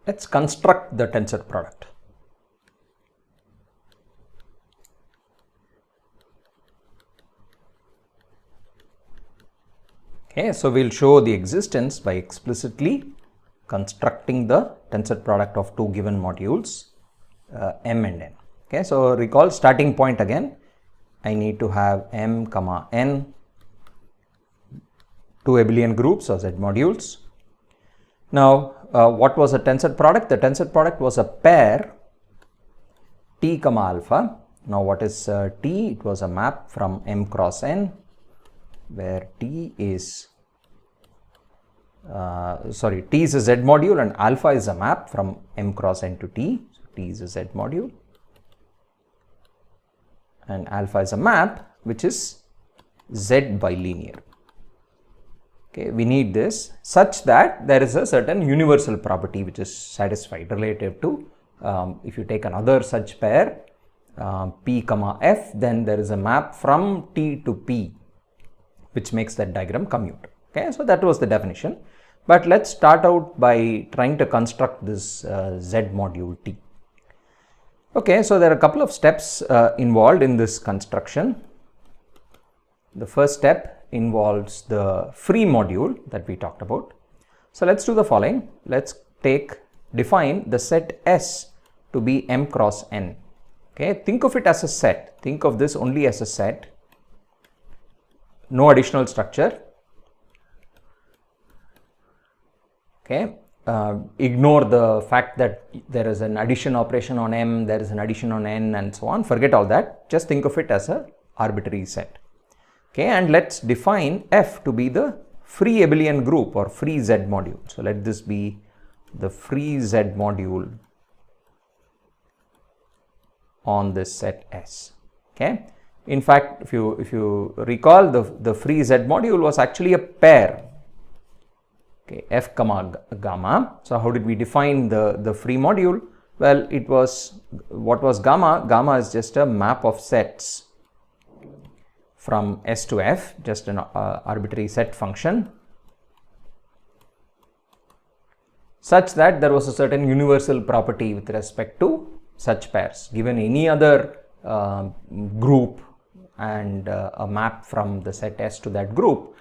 let's construct the tensor product. Okay, so we'll show the existence by explicitly constructing the tensor product of two given modules m and n. Okay, so recall starting point again. I need to have m comma n, two abelian groups or z modules. Now, what was a tensor product? The tensor product was a pair t comma alpha. Now, what is t? It was a map from m cross n, where t is t is a z module and alpha is a map from m cross n to t. So, t is a z module and alpha is a map which is z bilinear. Okay, we need this such that there is a certain universal property which is satisfied relative to if you take another such pair p comma f, then there is a map from t to p which makes that diagram commute. Okay, so that was the definition, but let's start out by trying to construct this z module t. Okay, so there are a couple of steps involved in this construction. The first step involves the free module that we talked about. So let's do the following. Let's define the set S to be m cross n. Okay, think of it as a set. Think of this only as a set. No additional structure. Okay, ignore the fact that there is an addition operation on m, there is an addition on n and so on. Forget all that. Just think of it as a arbitrary set. Okay, and let's define f to be the free abelian group or free z module. So let this be the free z module on this set S. Okay, in fact, if you recall, the free z module was actually a pair. Okay, f comma gamma. So how did we define the free module? Well, it was, what was gamma? Gamma is just a map of sets from S to F, just an arbitrary set function, such that there was a certain universal property with respect to such pairs. Given any other group and a map from the set S to that group,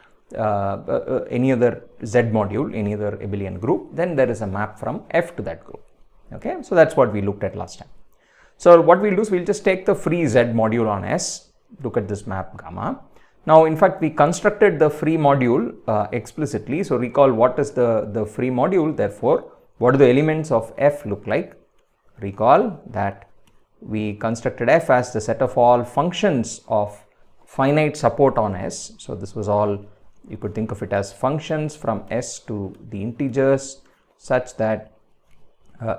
any other Z module, any other abelian group, then there is a map from F to that group. Okay, so that's what we looked at last time. So what we'll do is we'll just take the free Z module on S, look at this map gamma. Now, in fact, we constructed the free module explicitly. So recall what is the free module. Therefore, what do the elements of F look like? Recall that we constructed F as the set of all functions of finite support on S. So this was all, you could think of it as functions from S to the integers such that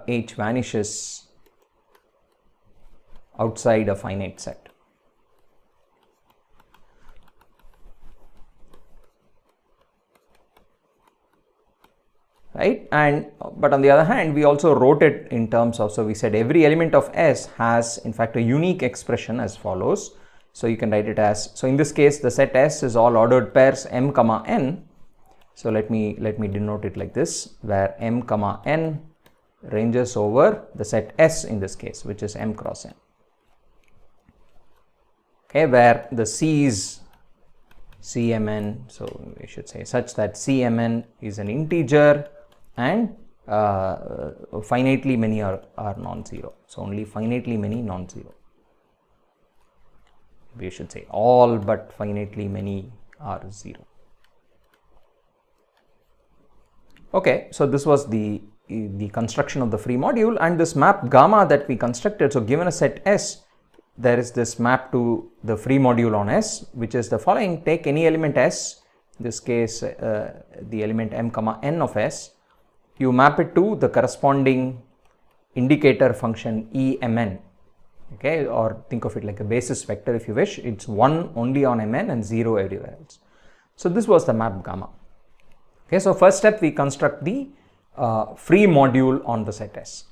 H vanishes outside a finite set. Right, and but on the other hand, we also wrote it in terms of, so we said every element of S has in fact a unique expression as follows. So you can write it as, so in this case the set S is all ordered pairs m comma n. So let me denote it like this, where m comma n ranges over the set S in this case, which is m cross n. Okay, where the C is Cmn, so we should say such that Cmn is an integer and finitely many are non-zero. So only finitely many non-zero. We should say all but finitely many are 0. Okay, so this was the construction of the free module, and this map gamma that we constructed. So given a set S, there is this map to the free module on S, which is the following. Take any element S, in this case the element m comma n of S, you map it to the corresponding indicator function emn. Okay, or think of it like a basis vector if you wish. It's 1 only on mn and 0 everywhere else. So this was the map gamma. Okay, so first step, we construct the free module on the set S.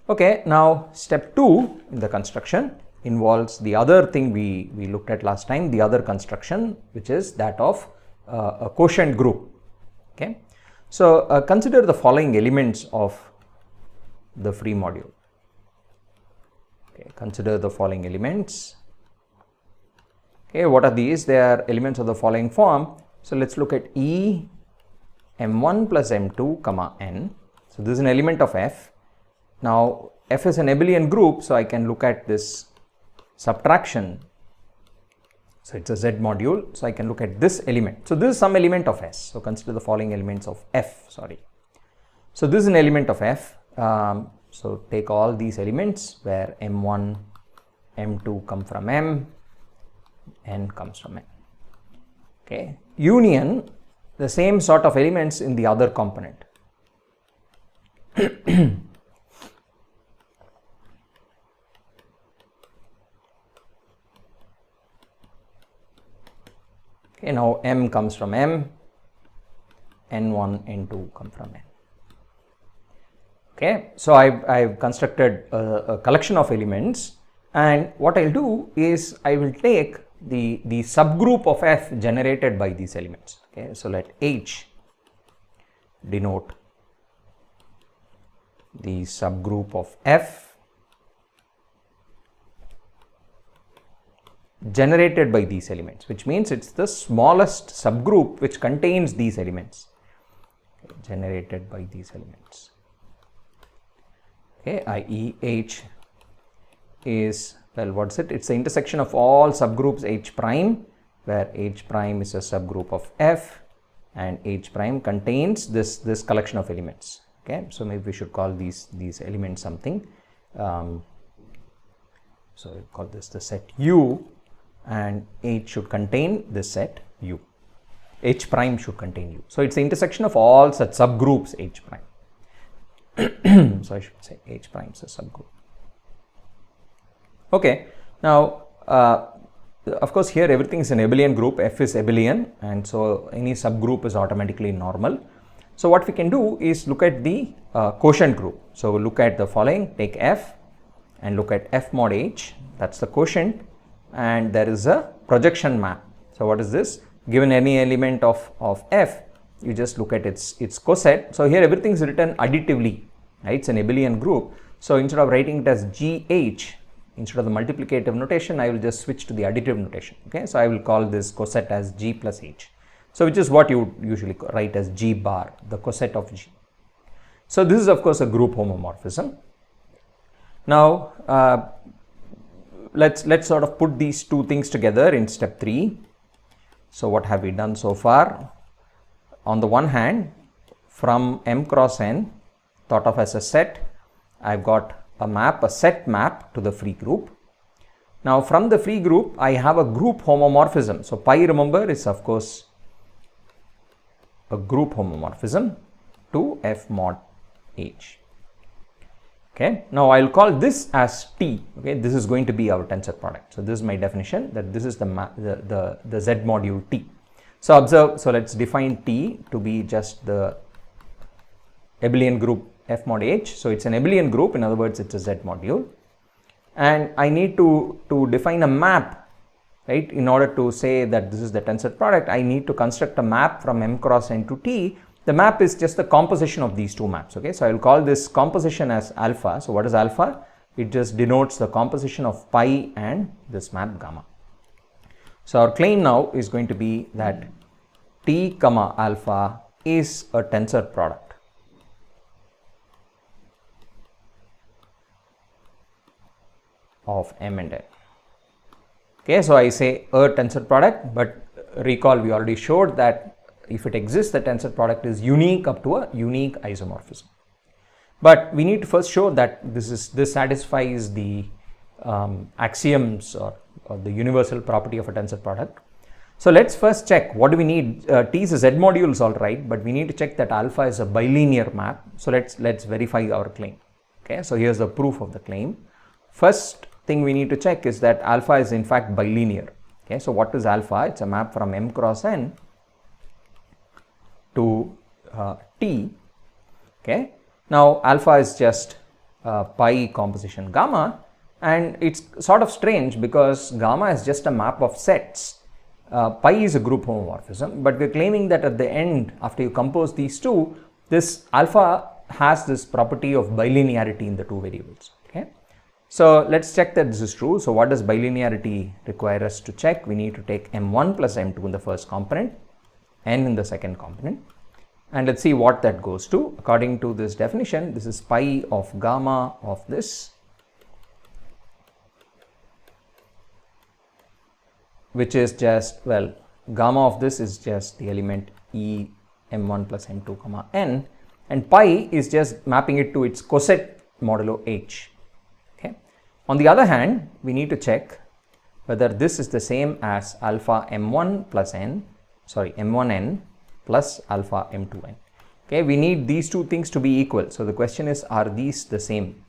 Okay, now step 2 in the construction involves the other thing we looked at last time, the other construction, which is that of a quotient group. Okay, so consider the following elements of the free module. Okay, consider the following elements. Okay, what are these? They are elements of the following form. So let's look at E m1 plus m2 comma n. So this is an element of F. Now F is an abelian group, so I can look at this subtraction. So it's a Z module, so I can look at this element. So this is some element of S. So consider the following elements of F, So this is an element of F. So take all these elements where m1, m2 come from M, n comes from N. Okay. Union, the same sort of elements in the other component. Okay, now M comes from M, N1, N2 come from N. Okay, so I've constructed a collection of elements, and what I'll do is I will take the subgroup of F generated by these elements. Okay, so let H denote the subgroup of F generated by these elements, which means it's the smallest subgroup which contains these elements. Okay, generated by these elements. Okay, i.e. H is, well, what's it? It's the intersection of all subgroups H prime, where H prime is a subgroup of F and H prime contains this collection of elements. Okay, so maybe we should call these elements something. So we'll call this the set U, and H should contain this set U. H prime should contain U. So it's the intersection of all such subgroups H prime. So I should say H prime is a subgroup. Okay, now of course here everything is an abelian group, F is abelian, and so any subgroup is automatically normal. So what we can do is look at the quotient group. So we'll look at the following, take F and look at F mod H, that's the quotient, and there is a projection map. So what is this? Given any element of F, you just look at its coset. So here everything is written additively, right? It's an abelian group. So instead of writing it as GH, instead of the multiplicative notation, I will just switch to the additive notation. Okay, so I will call this coset as G plus H. So which is what you usually write as G bar, the coset of G. So this is of course a group homomorphism. Now let's sort of put these two things together in step 3. So what have we done so far? On the one hand, from M cross N, thought of as a set, I've got a map, a set map to the free group. Now from the free group, I have a group homomorphism. So pi, remember, is of course a group homomorphism to F mod H. Okay, now I'll call this as T. Okay, this is going to be our tensor product. So this is my definition, that this is the Z module T. So observe, so let's define T to be just the abelian group F mod H. So it's an abelian group, in other words it's a Z module, and I need to define a map, right? In order to say that this is the tensor product, I need to construct a map from M cross N to T. The map is just the composition of these two maps. Okay, so I will call this composition as alpha. So what is alpha? It just denotes the composition of pi and this map gamma. So our claim now is going to be that T comma alpha is a tensor product of M and N. Okay, so I say a tensor product, but recall we already showed that if it exists, the tensor product is unique up to a unique isomorphism. But we need to first show that this satisfies the axioms or the universal property of a tensor product. So let's first check what do we need. T is a Z module is all right, but we need to check that alpha is a bilinear map. So let's verify our claim. Okay, so here's the proof of the claim. First thing we need to check is that alpha is in fact bilinear. Okay, so what is alpha? It's a map from M cross N to T. Okay, now alpha is just pi composition gamma, and it's sort of strange because gamma is just a map of sets. Pi is a group homomorphism, but we're claiming that at the end, after you compose these two, this alpha has this property of bilinearity in the two variables. Okay, so let's check that this is true. So what does bilinearity require us to check? We need to take m1 plus m2 in the first component, n in the second component, and let's see what that goes to. According to this definition, this is pi of gamma of this, which is just, well, gamma of this is just the element e m1 plus m2 comma n, and pi is just mapping it to its coset modulo h. Okay. On the other hand, we need to check whether this is the same as alpha m1 plus n, sorry, m1n plus alpha m2n. Okay, we need these two things to be equal. So the question is, are these the same?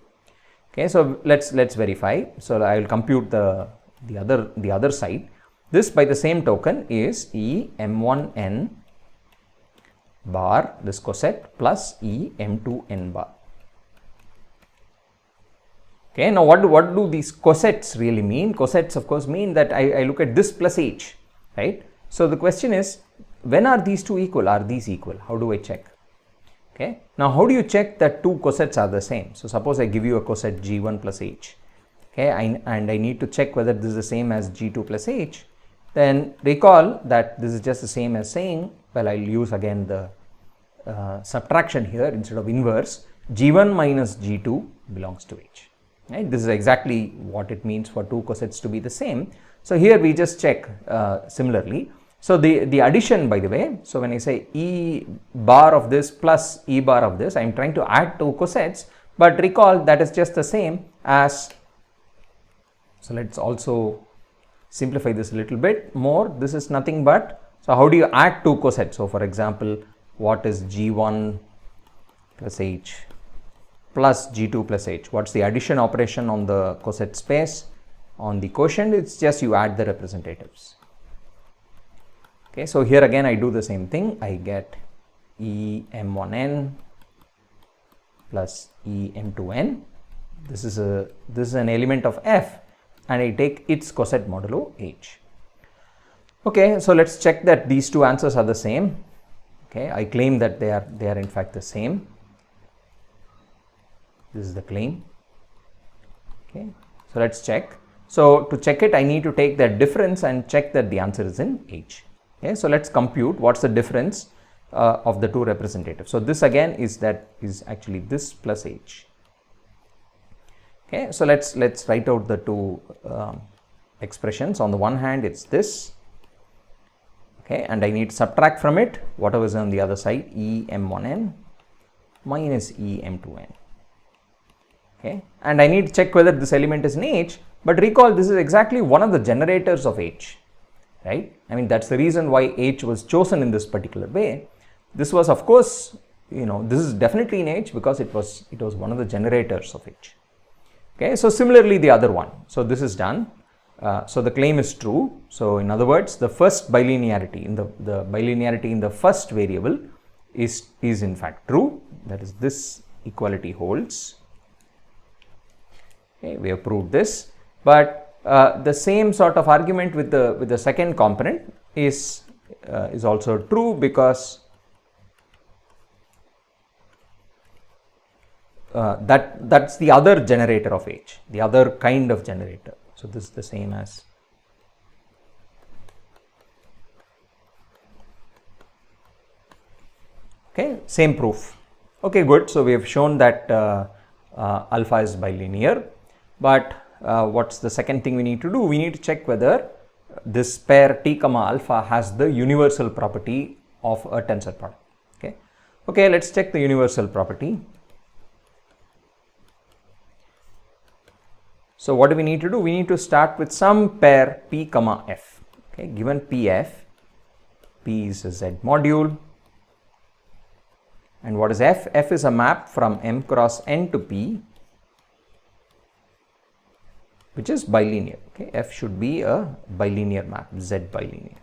Okay, so let's verify. So I will compute the other side. This, by the same token, is E m1n bar, this coset, plus E m2n bar. Okay, now what do these cosets really mean? Cosets, of course, mean that I look at this plus h, right? So the question is, when are these two equal? Are these equal? How do I check? Okay, now how do you check that two cosets are the same? So suppose I give you a coset g1 plus h. Okay, and I need to check whether this is the same as g2 plus h. Then recall that this is just the same as saying, well, I'll use again the subtraction here instead of inverse. G1 minus G2 belongs to H. Right? This is exactly what it means for two cosets to be the same. So here we just check similarly. So the addition, by the way, so when I say E bar of this plus E bar of this, I am trying to add two cosets, but recall that is just the same as, so let's also simplify this a little bit more. This is nothing but, so how do you add two cosets? So for example, what is G1 plus H plus G2 plus H? What's the addition operation on the coset space? On the quotient, it's just you add the representatives. Okay, so here again I do the same thing. I get E m1n plus E m2n. This is an element of F, and I take its coset modulo H. Okay, so let's check that these two answers are the same. Okay, I claim that they are in fact the same. This is the claim. Okay, so let's check. So to check it, I need to take that difference and check that the answer is in H. Okay, so let's compute what's the difference of the two representatives. So this again is actually this plus H. Okay, so let's write out the two expressions. On the one hand, it's this. Okay, and I need to subtract from it whatever is on the other side, E m1n minus E m2n. Okay, and I need to check whether this element is in H, but recall this is exactly one of the generators of H, right? I mean, that's the reason why H was chosen in this particular way. This was, of course, this is definitely in H because it was one of the generators of H. Okay, so similarly the other one. So this is done. So the claim is true. So in other words, the first bilinearity in the bilinearity in the first variable is in fact true. That is, this equality holds. Okay, we have proved this, but the same sort of argument with the second component is also true, because that's the other generator of H, the other kind of generator. So this is the same as okay, same proof. Okay, good. So we have shown that alpha is bilinear, but what's the second thing we need to do? We need to check whether this pair T comma alpha has the universal property of a tensor product. Okay, let's check the universal property. So what do we need to do? We need to start with some pair P comma F. Okay, given PF, P is a Z module, and what is F? F is a map from M cross N to P, which is bilinear. Okay, F should be a bilinear map, Z bilinear.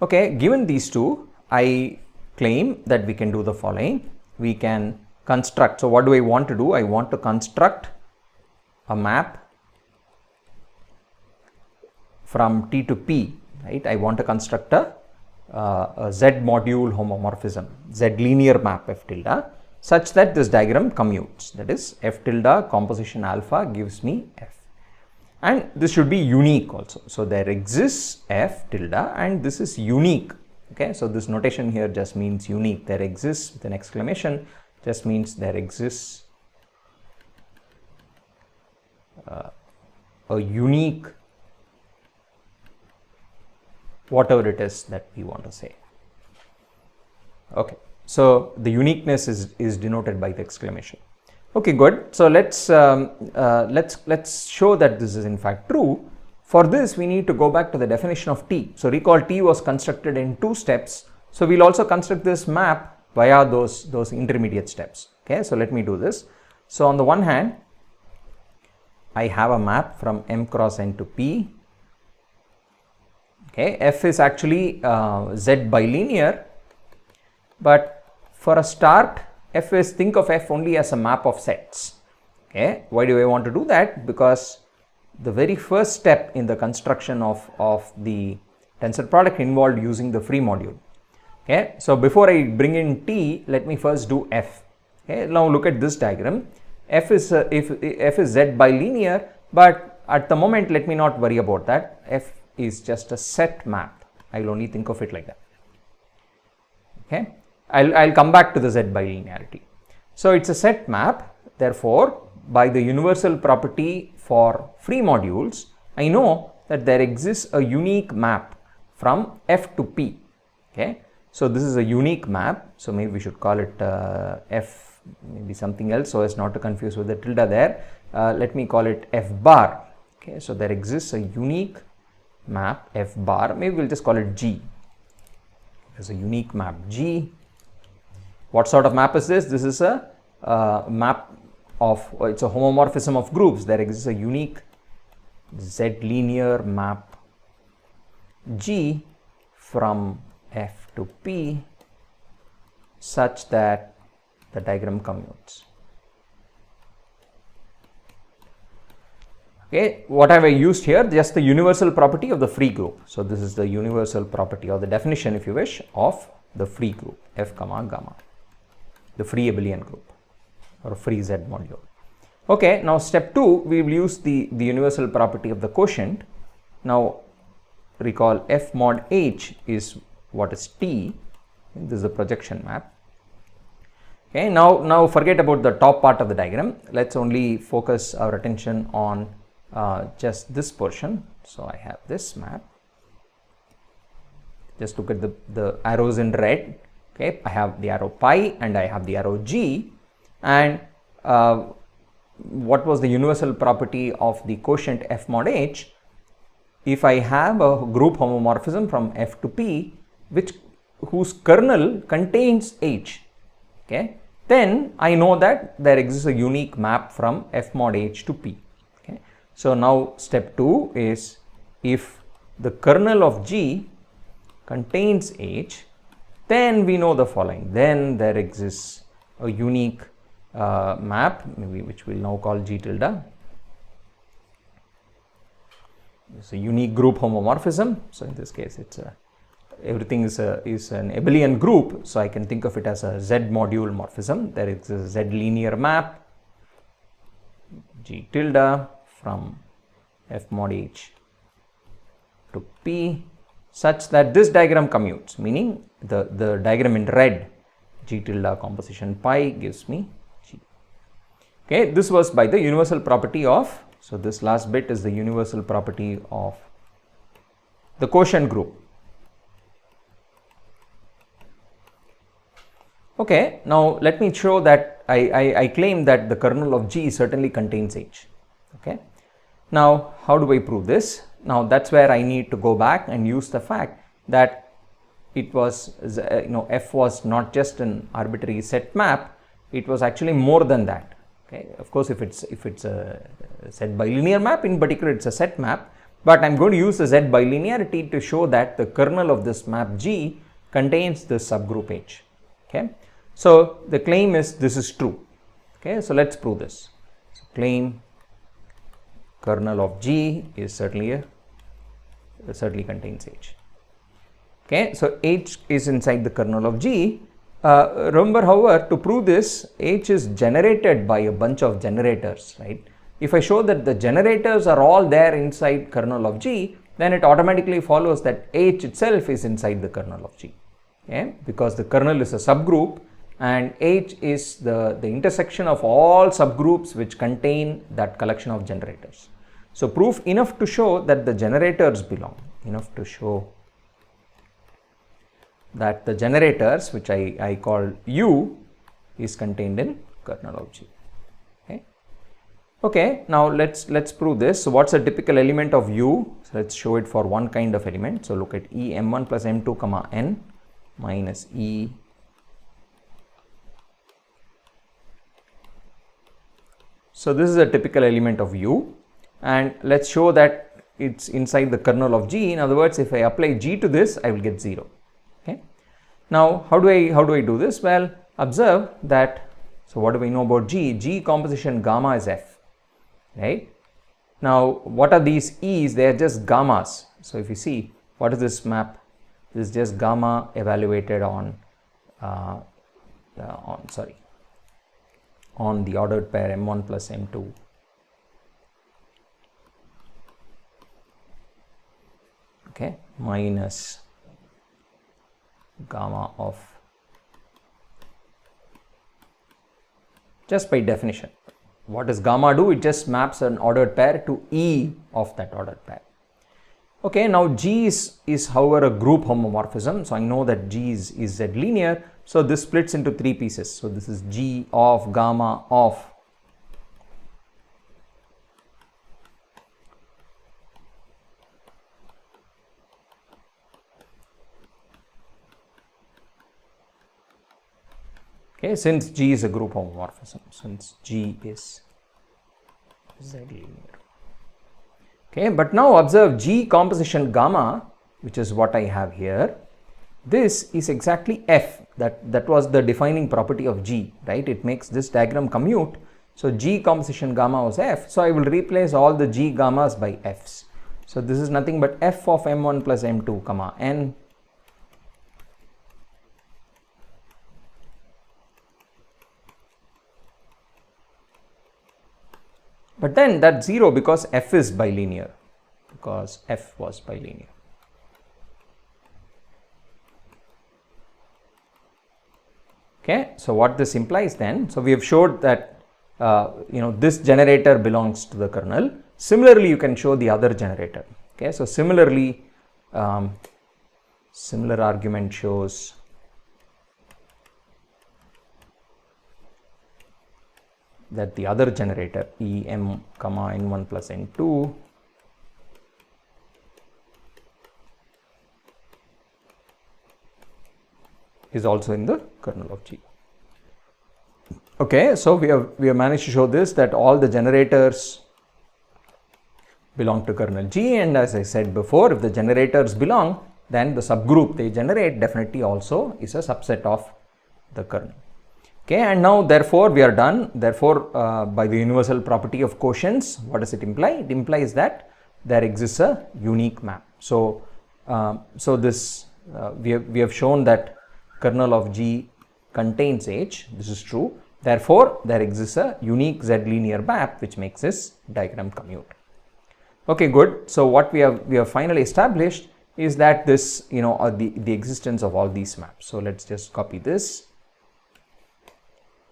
Okay, given these two, I claim that we can do the following. We can construct. So what do I want to do? I want to construct a map from T to P, right? I want to construct a a Z module homomorphism, Z linear map F tilde, such that this diagram commutes. That is, F tilde composition alpha gives me F. And this should be unique also. So there exists F tilde and this is unique. Okay, so this notation here just means unique. There exists with an exclamation just means there exists a unique whatever it is that we want to say. Okay, so the uniqueness is denoted by the exclamation. Okay, good. So let's show that this is in fact true. For this, we need to go back to the definition of T. So recall T was constructed in 2 steps. So we'll also construct this map via those intermediate steps. Okay, so let me do this. So on the one hand, I have a map from M cross N to P. Okay, F is actually Z bilinear, but for a start, F is, think of F only as a map of sets. Okay, why do I want to do that? Because the very first step in the construction of the tensor product involved using the free module. Okay, so before I bring in T, let me first do F. Okay, now look at this diagram. F is Z bilinear, but at the moment let me not worry about that. F is just a set map. I will only think of it like that. Okay, I'll come back to the Z bilinearity. So it's a set map. Therefore, by the universal property for free modules, I know that there exists a unique map from F to P. Okay, so this is a unique map. So maybe we should call it F, maybe something else, so as not to confuse with the tilde there. Let me call it F bar. Okay, so there exists a unique map F bar. Maybe we'll just call it G. There's a unique map G. What sort of map is this? This is a map of, it's a homomorphism of groups. There exists a unique Z linear map G from F to P such that the diagram commutes. Okay, what have I used here? Just the universal property of the free group. So this is the universal property or the definition, if you wish, of the free group F comma gamma, the free abelian group or free Z module. Okay, now step 2, we will use the universal property of the quotient. Now recall F mod H is what is T. This is the projection map. Okay, now forget about the top part of the diagram. Let's only focus our attention on just this portion. So I have this map. Just look at the arrows in red. Okay, I have the arrow pi and I have the arrow G, and what was the universal property of the quotient F mod H? If I have a group homomorphism from F to P whose kernel contains H, okay, then I know that there exists a unique map from F mod H to P. Okay, so now step 2 is, if the kernel of G contains H, then we know the following. Then there exists a unique map, maybe which we'll now call G tilde. It's a unique group homomorphism. So in this case, it's everything is an abelian group. So I can think of it as a Z module morphism. There is a Z linear map G tilde from F mod H to P such that this diagram commutes, meaning the diagram in red, G tilde composition pi gives me G. Okay, this was by the universal property of, so this last bit is the universal property of the quotient group. Okay, now let me show that I claim that the kernel of G certainly contains H. Okay, now how do I prove this? Now that's where I need to go back and use the fact that it was, F was not just an arbitrary set map, it was actually more than that. Okay, of course, if it's a set bilinear map, in particular it's a set map, but I'm going to use the Z bilinearity to show that the kernel of this map G contains this subgroup H. Okay, so the claim is this is true. Okay, so let's prove this. So claim kernel of G is certainly contains H. Okay, so H is inside the kernel of G. Remember, however, to prove this, H is generated by a bunch of generators, right? If I show that the generators are all there inside kernel of G, then it automatically follows that H itself is inside the kernel of G. Okay, because the kernel is a subgroup and H is the intersection of all subgroups which contain that collection of generators. So proof enough to show that the generators belong, enough to show that the generators, which I call U, is contained in kernel of G. Okay, now let's prove this. So what's a typical element of U? So let's show it for one kind of element. So look at E m1 plus m2 comma n minus E so this is a typical element of U, and let's show that it's inside the kernel of G. In other words, if I apply G to this, I will get 0. Okay. Now how do I do this? Well, observe that. So what do we know about G? G composition gamma is F. Right. Now what are these E's? They are just gammas. So if you see, what is this map? This is just gamma evaluated on the ordered pair m1 plus m2. Okay, minus gamma of, just by definition. What does gamma do? It just maps an ordered pair to E of that ordered pair. Okay, now G is however a group homomorphism. So I know that G is Z linear. So this splits into 3 pieces. So this is G of gamma of. Okay, since G is a group homomorphism, since G is Z linear. Okay, but now observe G composition gamma, which is what I have here. This is exactly F. That was the defining property of G, right? It makes this diagram commute. So G composition gamma was F. So I will replace all the G gammas by F's. So this is nothing but F of m1 plus m2 comma n. But then that's 0 because F is bilinear, because F was bilinear. Okay, so what this implies then, so we have showed that this generator belongs to the kernel. Similarly, you can show the other generator. Okay, so similarly, similar argument shows that the other generator E m comma n1 plus n2 is also in the kernel of G. Okay, so we have managed to show this, that all the generators belong to kernel G, and as I said before, if the generators belong, then the subgroup they generate definitely also is a subset of the kernel. Okay, and now therefore we are done. Therefore, by the universal property of quotients, what does it imply? It implies that there exists a unique map. So, we have shown that kernel of G contains H. This is true. Therefore, there exists a unique Z linear map which makes this diagram commute. Okay, good. So what we have finally established is that this, the existence of all these maps. So let's just copy this.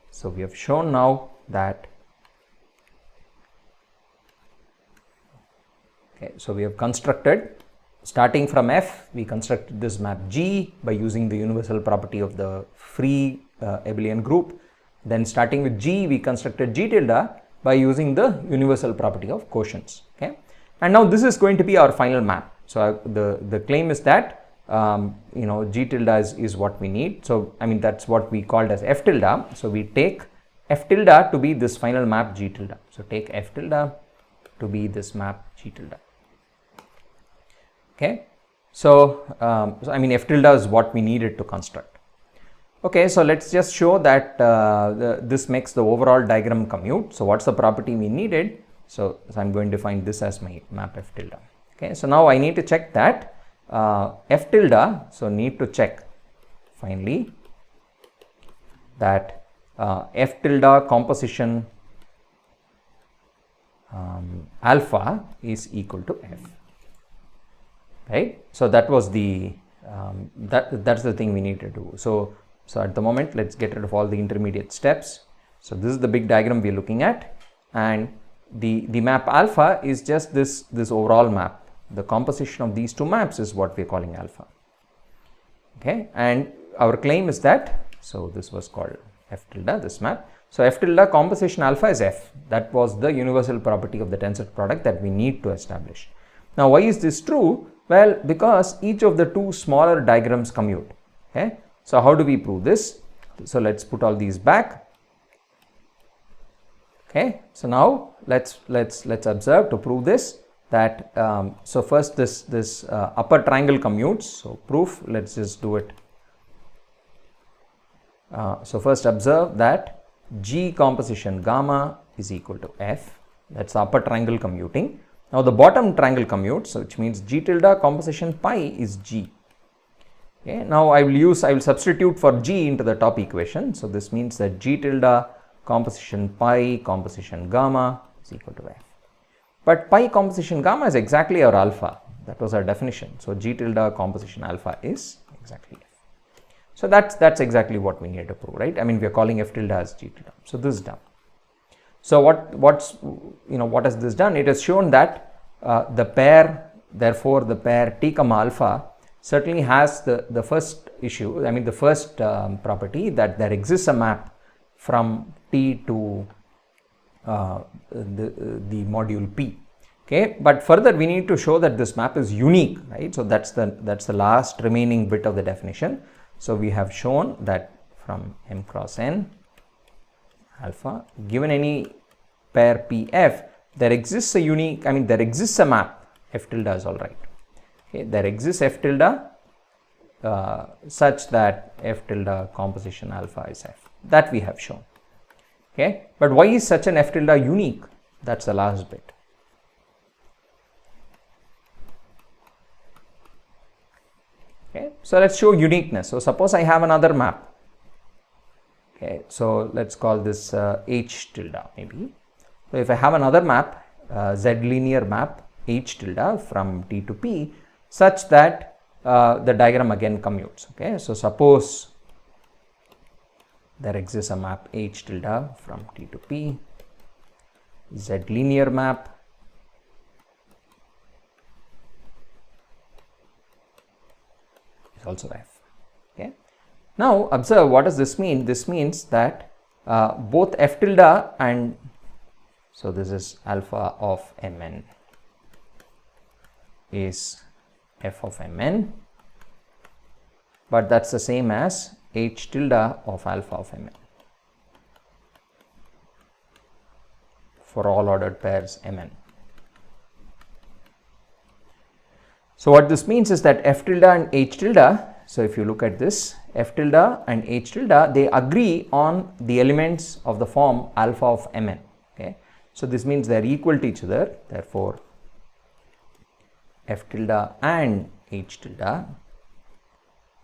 So we have shown now that, okay, so we have constructed, starting from F, we constructed this map G by using the universal property of the free abelian group. Then starting with G, we constructed G tilde by using the universal property of quotients. Okay, and now this is going to be our final map. So the claim is that G tilde is what we need. So I mean, that's what we called as F tilde. So we take F tilde to be this final map G tilde. So take F tilde to be this map G tilde. Okay, so I mean, F tilde is what we needed to construct. Okay, so let's just show that this makes the overall diagram commute. So what's the property we needed? So I'm going to define this as my map F tilde. Okay, so now I need to check that f tilde, so need to check finally that f tilde composition alpha is equal to f, right. So that was the that's the thing we need to do. So at the moment, let's get rid of all the intermediate steps. So this is the big diagram we are looking at, and the map alpha is just this overall map. The composition of these two maps is what we are calling alpha, okay. And our claim is that, so this was called f tilde, this map. So f tilde composition alpha is f. That was the universal property of the tensor product that we need to establish. Now why is this true? Well, because each of the two smaller diagrams commute, okay. So how do we prove this? So let's put all these back. Okay, so now let's observe to prove this that so first this upper triangle commutes. So proof, let's just do it. So first observe that G composition gamma is equal to f. That's the upper triangle commuting. Now the bottom triangle commutes, so which means G tilde composition pi is G. Okay, now I will substitute for G into the top equation. So this means that G tilde composition pi composition gamma is equal to f. But pi composition gamma is exactly our alpha. That was our definition. So G tilde composition alpha is exactly f. So that's exactly what we need to prove, right? I mean, we are calling f tilde as G tilde. So this is done. So what has this done? It has shown that the pair, therefore the pair T comma alpha certainly has the first issue, I mean the first property, that there exists a map from T to the module P. Okay, but further we need to show that this map is unique, right? So that's the last remaining bit of the definition. So we have shown that from m cross n alpha, given any pair Pf, there exists a unique, I mean there exists a map, f tilde is all right. Okay, there exists f tilde such that f tilde composition alpha is f. That we have shown. Okay, but why is such an f tilde unique? That's the last bit. Okay, so let's show uniqueness. So suppose I have another map. Okay, so let's call this H tilde maybe. So if I have another map, Z linear map H tilde from T to P, such that the diagram again commutes. Okay, so suppose there exists a map H tilde from T to P, Z linear map is also f. Okay. Now observe, what does this mean? This means that both f tilde and, so this is alpha of mn is f of mn, but that's the same as h tilde of alpha of mn for all ordered pairs mn. So what this means is that f tilde and h tilde, so if you look at this, f tilde and h tilde, they agree on the elements of the form alpha of mn. Okay, so this means they are equal to each other. Therefore f tilde and h tilde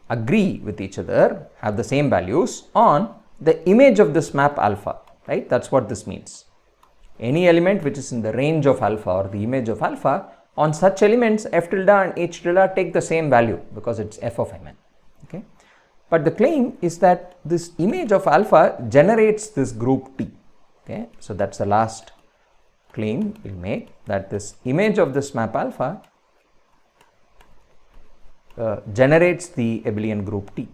agree with each other, have the same values on the image of this map alpha, right? That's what this means. Any element which is in the range of alpha or the image of alpha, on such elements f tilde and h tilde take the same value because it's f of mn. Okay, but the claim is that this image of alpha generates this group T. Okay, so that's the last claim we'll make, that this image of this map alpha generates the abelian group T.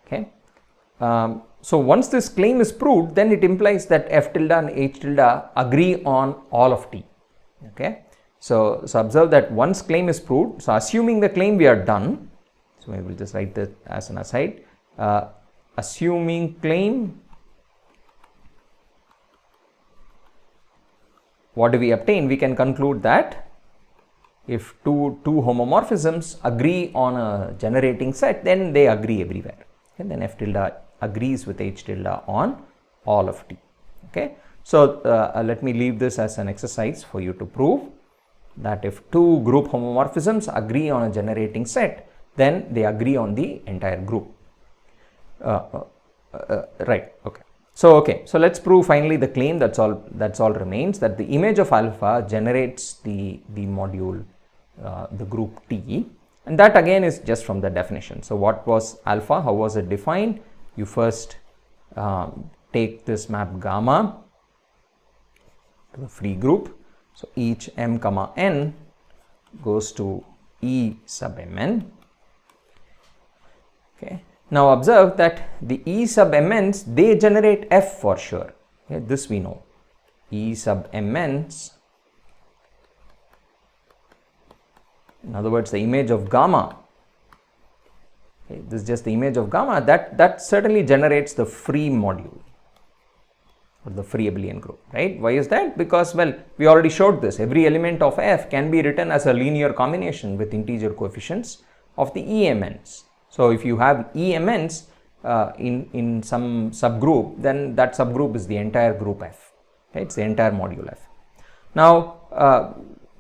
Okay. So once this claim is proved, then it implies that f tilde and h tilde agree on all of T. Okay. So observe that once claim is proved, so assuming the claim we are done, so we will just write that as an aside, assuming claim, what do we obtain? We can conclude that if two homomorphisms agree on a generating set, then they agree everywhere. And then f tilde agrees with h tilde on all of T. Okay. So let me leave this as an exercise for you to prove. that if two group homomorphisms agree on a generating set, then they agree on the entire group. Right, okay. So let's prove finally the claim. That's all remains, that the image of alpha generates the module, the group T, and that again is just from the definition. So what was alpha? How was it defined? You first take this map gamma to the free group. So each m comma n goes to E sub mn. Okay. Now observe that the E sub mn's, they generate F for sure. Okay, this we know. E sub mn's, in other words, the image of gamma. Okay, this is just the image of gamma. That certainly generates the free module or the free abelian group, right? Why is that? Because, well, we already showed this. Every element of F can be written as a linear combination with integer coefficients of the EMNs. So if you have EMNs in some subgroup, then that subgroup is the entire group F. Okay? It's the entire module F. Now,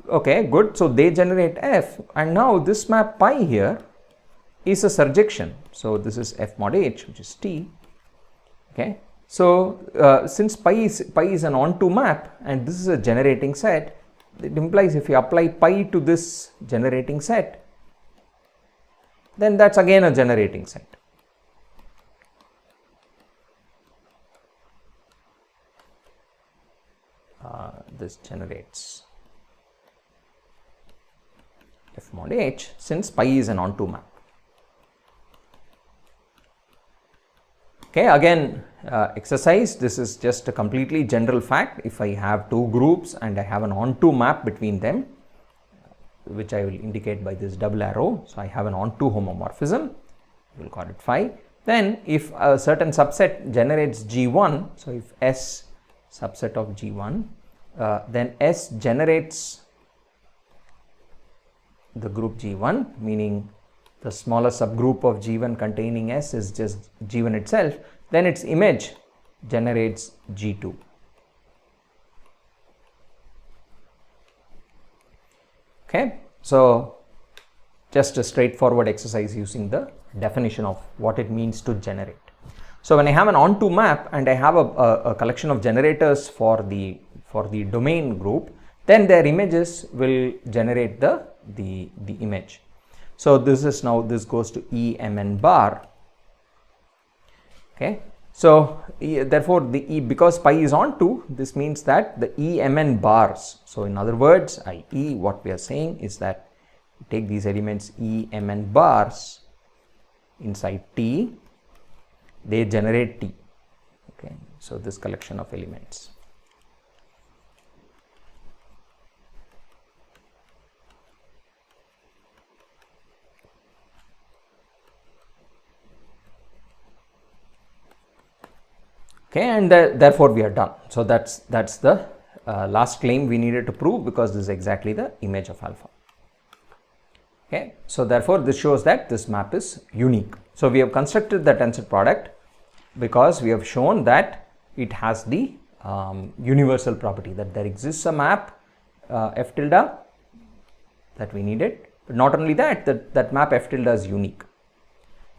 okay, good. So they generate F, and now this map pi here is a surjection. So this is F mod H, which is T. Okay. So since pi is an onto map and this is a generating set, it implies if you apply pi to this generating set, then that's again a generating set. This generates F mod H since pi is an onto map. Okay, again exercise, this is just a completely general fact. If I have two groups and I have an onto map between them, which I will indicate by this double arrow, so I have an onto homomorphism, we will call it phi. Then if a certain subset generates G1, so if S subset of G1, then S generates the group G1, meaning the smaller subgroup of G1 containing S is just G1 itself, then its image generates G2. Okay, so just a straightforward exercise using the definition of what it means to generate. So when I have an onto map and I have a collection of generators for the domain group, then their images will generate the image. So this is now, this goes to E mn bar. Okay, so therefore because pi is onto, this means that the E mn bars. So in other words, i.e. what we are saying is that you take these elements E mn bars inside T, they generate T. Okay, so this collection of elements. Okay, and therefore we are done. So that's the last claim we needed to prove, because this is exactly the image of alpha. Okay, so therefore this shows that this map is unique. So we have constructed the tensor product because we have shown that it has the universal property, that there exists a map F tilde that we needed, but not only that, that map F tilde is unique.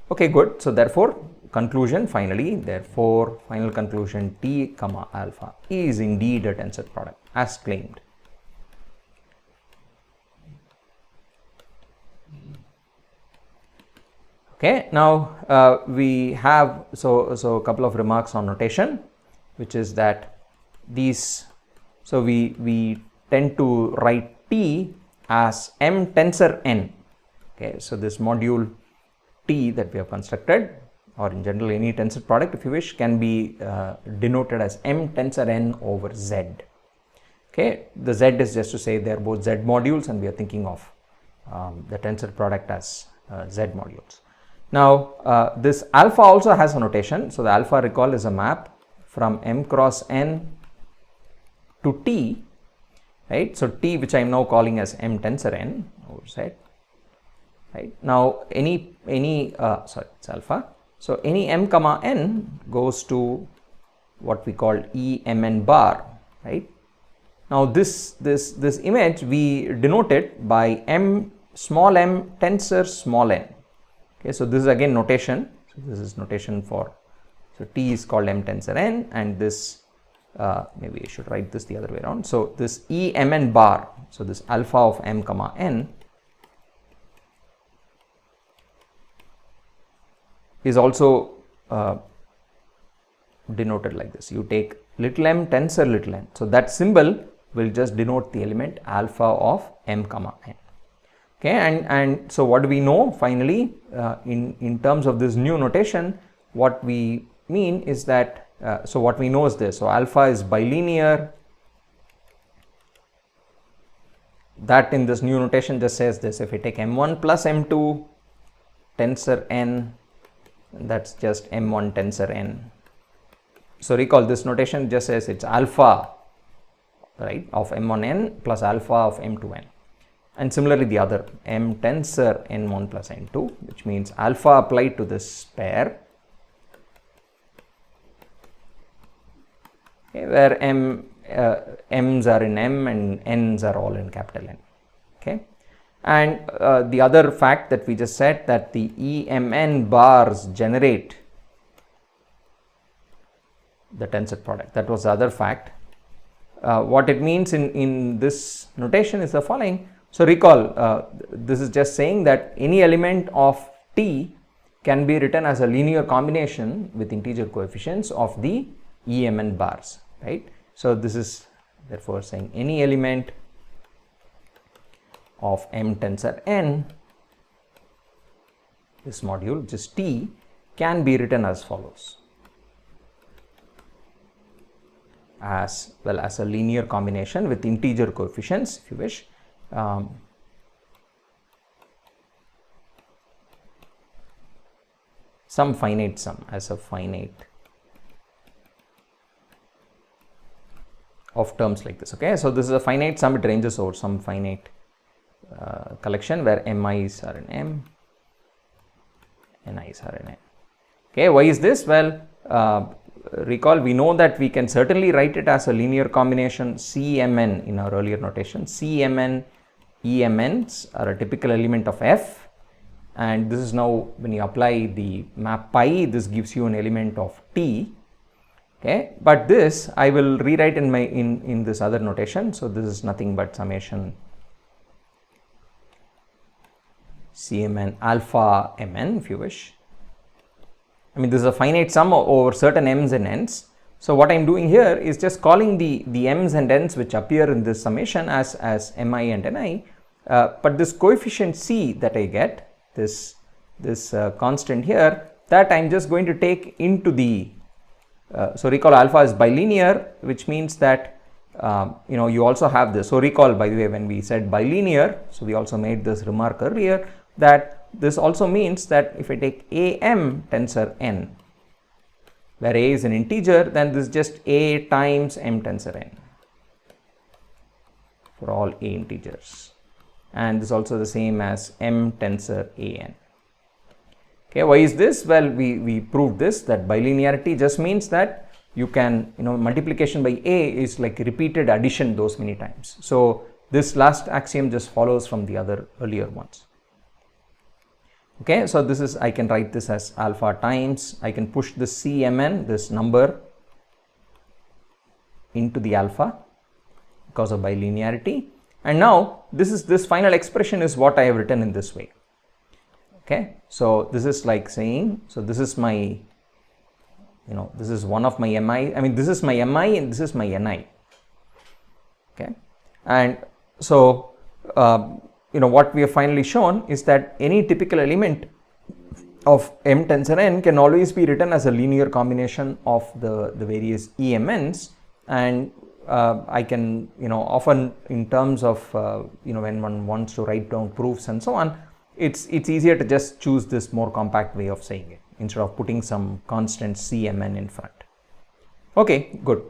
Okay, good. So therefore conclusion, therefore final conclusion, T comma alpha is indeed a tensor product as claimed. Okay, now we have so a couple of remarks on notation, which is that these, so we tend to write T as M tensor n. Okay, so this module T that we have constructed, or in general any tensor product if you wish, can be denoted as M tensor n over Z. Okay, the Z is just to say they are both Z modules, and we are thinking of the tensor product as Z modules. Now this alpha also has a notation. So the alpha, recall, is a map from M cross n to T, right? So T, which I am now calling as M tensor n over Z. Right now it's alpha. So any m comma n goes to what we call E mn bar, right? Now this image we denote it by m small m tensor small n. Okay, so this is again notation. So this is notation for, so T is called m tensor n, and this maybe I should write this the other way around. So this E m n bar, so this alpha of m comma n is also denoted like this. You take little m tensor little n. So that symbol will just denote the element alpha of m comma n. Okay, and so what do we know finally in terms of this new notation? What we mean is that so what we know is this. So alpha is bilinear. That in this new notation just says this: if I take m1 plus m2 tensor n, that's just m1 tensor n. So recall this notation just says it's alpha, right, of m1 n plus alpha of m2 n. And similarly the other m tensor n1 plus n2, which means alpha applied to this pair, okay, where m's are in m and n's are all in capital N. Okay, and the other fact that we just said, that the EMN bars generate the tensor product. That was the other fact. What it means in this notation is the following. So recall, this is just saying that any element of T can be written as a linear combination with integer coefficients of the EMN bars, right? So this is therefore saying any element of m tensor n, this module just T, can be written as follows: as well as a linear combination with integer coefficients, if you wish, some finite sum, as a finite of terms like this. Okay, so this is a finite sum, it ranges over some finite collection where mi's are in m, ni's are in n. Okay, why is this? Well, recall, we know that we can certainly write it as a linear combination CMN in our earlier notation. CMN, EMNs are a typical element of F, and this is now when you apply the map pi, this gives you an element of T. Okay, but this I will rewrite in my in this other notation. So this is nothing but summation CMN alpha mn, if you wish. I mean, this is a finite sum over certain m's and n's. So what I am doing here is just calling the m's and n's which appear in this summation as mi and ni, but this coefficient c that I get, this constant here, that I am just going to take into the so recall alpha is bilinear, which means that you also have this. So recall, by the way, when we said bilinear, so we also made this remark earlier, that this also means that if I take am tensor n, where a is an integer, then this is just a times m tensor n for all a integers, and this is also the same as m tensor an. Okay, why is this? Well, we proved this, that bilinearity just means that you can, multiplication by a is like repeated addition those many times. So this last axiom just follows from the other earlier ones. Okay, so this is, I can write this as alpha times, I can push this CMN, this number, into the alpha because of bilinearity, and now this final expression is what I have written in this way. Okay, so this is like saying, so this is my, this is one of my mi, I mean this is my mi and this is my ni. Okay, and so what we have finally shown is that any typical element of m tensor n can always be written as a linear combination of the various EMNs, and I can, often in terms of, when one wants to write down proofs and so on, it's easier to just choose this more compact way of saying it instead of putting some constant CMN in front. Okay, good.